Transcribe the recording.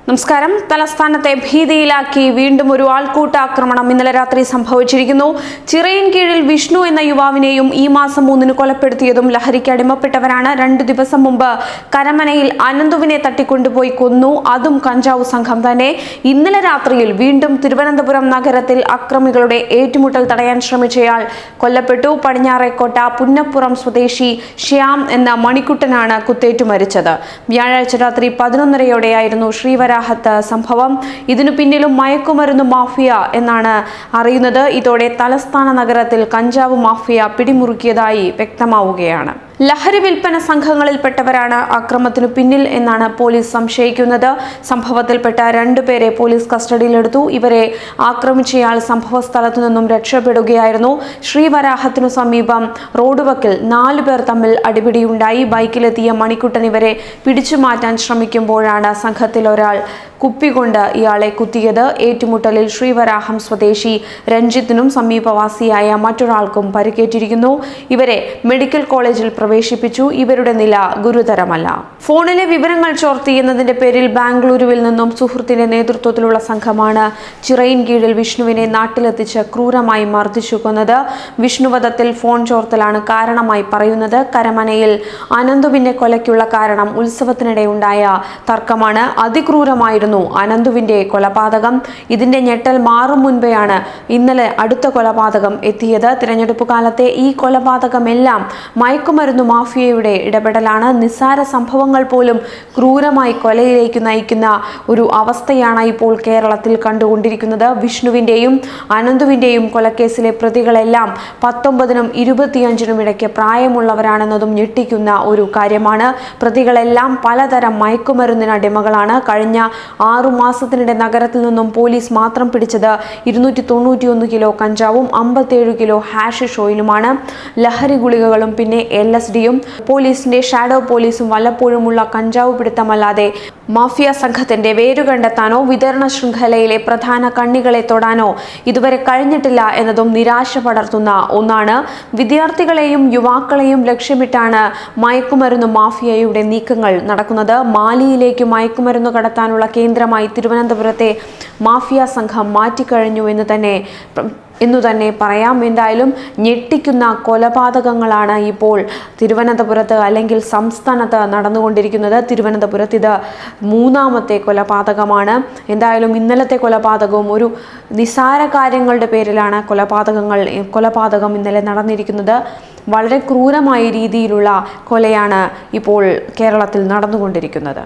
നമസ്കാരം. തലസ്ഥാനത്തെ ഭീതിയിലാക്കി വീണ്ടും ഒരു ആൾക്കൂട്ടാക്രമണം ഇന്നലെ രാത്രി സംഭവിച്ചിരിക്കുന്നു. ചിറയിൻകീഴിൽ വിഷ്ണു എന്ന യുവാവിനെയും ഈ മാസം 3 കൊലപ്പെടുത്തിയതും ലഹരിക്ക് അടിമപ്പെട്ടവരാണ്. 2 ദിവസം മുമ്പ് കരമനയിൽ അനന്തുവിനെ തട്ടിക്കൊണ്ടുപോയി കൊന്നു, അതും കഞ്ചാവ് സംഘം തന്നെ. ഇന്നലെ രാത്രിയിൽ വീണ്ടും തിരുവനന്തപുരം നഗരത്തിൽ അക്രമികളുടെ ഏറ്റുമുട്ടൽ തടയാൻ ശ്രമിച്ചയാൾ കൊല്ലപ്പെട്ടു. പടിഞ്ഞാറേക്കോട്ട പുന്നപ്പുറം സ്വദേശി ശ്യാം എന്ന മണിക്കുട്ടനാണ് കുത്തേറ്റു മരിച്ചത്. വ്യാഴാഴ്ച രാത്രി 11:30യോടെയായിരുന്നു ശ്രീവരാഹത്ത് സംഭവം. ഇതിനു പിന്നിലും മയക്കുമരുന്ന് മാഫിയ എന്നാണ് അറിയുന്നത്. ഇതോടെ തലസ്ഥാന നഗരത്തിൽ കഞ്ചാവ് മാഫിയ പിടിമുറുക്കിയതായി വ്യക്തമാവുകയാണ്. ലഹരി വിൽപ്പന സംഘങ്ങളിൽപ്പെട്ടവരാണ് അക്രമത്തിനു പിന്നിൽ എന്നാണ് പോലീസ് സംശയിക്കുന്നത്. സംഭവത്തിൽപ്പെട്ട 2 പേരെ പോലീസ് കസ്റ്റഡിയിലെടുത്തു. ഇവരെ ആക്രമിച്ചയാൾ സംഭവ സ്ഥലത്തു നിന്നും രക്ഷപ്പെടുകയായിരുന്നു. ശ്രീവരാഹത്തിനു സമീപം റോഡ് വക്കിൽ 4 പേർ തമ്മിൽ അടിപിടിയുണ്ടായി. ബൈക്കിലെത്തിയ മണിക്കുട്ടൻ ഇവരെ പിടിച്ചു മാറ്റാൻ ശ്രമിക്കുമ്പോഴാണ് സംഘത്തിൽ ഒരാൾ കുപ്പികൊണ്ട് ഇയാളെ കുത്തിയത്. ഏറ്റുമുട്ടലിൽ ശ്രീവരാഹം സ്വദേശി രഞ്ജിത്തിനും സമീപവാസിയായ മറ്റൊരാൾക്കും പരിക്കേറ്റിരിക്കുന്നു. ഇവരെ മെഡിക്കൽ കോളേജിൽ പ്രവേശിപ്പിച്ചു. ഇവരുടെ നില ഗുരുതരമല്ല. ഫോണിലെ വിവരങ്ങൾ ചോർത്തി എന്നതിന്റെ പേരിൽ ബാംഗ്ലൂരുവിൽ നിന്നും സുഹൃത്തിന്റെ നേതൃത്വത്തിലുള്ള സംഘമാണ് ചിറയിൻകീഴിൽ വിഷ്ണുവിനെ നാട്ടിലെത്തിച്ച് ക്രൂരമായി മർദ്ദിച്ചു കൊന്നത്. വിഷ്ണുവധത്തിൽ ഫോൺ ചോർത്തലാണ് കാരണമായി പറയുന്നത്. കരമനയിൽ അനന്തുവിന്റെ കൊലയ്ക്കുള്ള കാരണം ഉത്സവത്തിനിടെ ഉണ്ടായ തർക്കമാണ്. അതിക്രൂരമായിരുന്നു അനന്തുവിന്റെ കൊലപാതകം. ഇതിന്റെ ഞെട്ടൽ മാറും മുൻപെയാണ് ഇന്നലെ അടുത്ത കൊലപാതകം എത്തിയത്. തിരഞ്ഞെടുപ്പ് കാലത്തെ ഈ കൊലപാതകമെല്ലാം മയക്കുമരുന്ന് മാഫിയയുടെ ഇടപെടലാണ്. നിസ്സാര സംഭവങ്ങൾ പോലും ക്രൂരമായി കൊലയിലേക്ക് നയിക്കുന്ന ഒരു അവസ്ഥയാണ് ഇപ്പോൾ കേരളത്തിൽ കണ്ടുകൊണ്ടിരിക്കുന്നത്. വിഷ്ണുവിന്റെയും അനന്തുവിന്റെയും കൊലക്കേസിലെ പ്രതികളെല്ലാം 19-നും 25-നും ഇടയ്ക്ക് പ്രായമുള്ളവരാണെന്നതും ഞെട്ടിക്കുന്ന ഒരു കാര്യമാണ്. പ്രതികളെല്ലാം പലതരം മയക്കുമരുന്നിന് അടിമകളാണ്. കഴിഞ്ഞ 6 മാസത്തിനിടെ നഗരത്തിൽ നിന്നും പോലീസ് മാത്രം പിടിച്ചത് 291 കിലോ കഞ്ചാവും 57 കിലോ ഹാഷിഷ് ഓയിലുമാണ്. ലഹരി ഗുളികകളും പിന്നെ LSDയും. പോലീസിന്റെ ഷാഡോ പോലീസും വല്ലപ്പോഴുമുള്ള കഞ്ചാവ് പിടുത്തമല്ലാതെ മാഫിയ സംഘത്തിന്റെ വേരു കണ്ടെത്താനോ വിതരണ ശൃംഖലയിലെ പ്രധാന കണ്ണികളെ തൊടാനോ ഇതുവരെ കഴിഞ്ഞിട്ടില്ല എന്നതും നിരാശ പടർത്തുന്ന ഒന്നാണ്. വിദ്യാർത്ഥികളെയും യുവാക്കളെയും ലക്ഷ്യമിട്ടാണ് മയക്കുമരുന്ന് മാഫിയയുടെ നീക്കങ്ങൾ നടക്കുന്നത്. മാലിയിലേക്ക് മയക്കുമരുന്ന് കടത്താനുള്ള കേന്ദ്രമായി തിരുവനന്തപുരത്തെ മാഫിയ സംഘം മാറ്റിക്കഴിഞ്ഞു എന്നു തന്നെ പറയാം. എന്തായാലും ഞെട്ടിക്കുന്ന കൊലപാതകങ്ങളാണ് ഇപ്പോൾ തിരുവനന്തപുരത്ത് അല്ലെങ്കിൽ സംസ്ഥാനത്ത് നടന്നുകൊണ്ടിരിക്കുന്നത്. തിരുവനന്തപുരത്ത് ഇത് 3ാമത്തെ കൊലപാതകമാണ്. എന്തായാലും ഇന്നലത്തെ കൊലപാതകവും ഒരു നിസാര കാര്യങ്ങളുടെ പേരിലാണ് കൊലപാതകം ഇന്നലെ നടന്നിരിക്കുന്നത്. വളരെ ക്രൂരമായ രീതിയിലുള്ള കൊലയാണ് ഇപ്പോൾ കേരളത്തിൽ നടന്നുകൊണ്ടിരിക്കുന്നത്.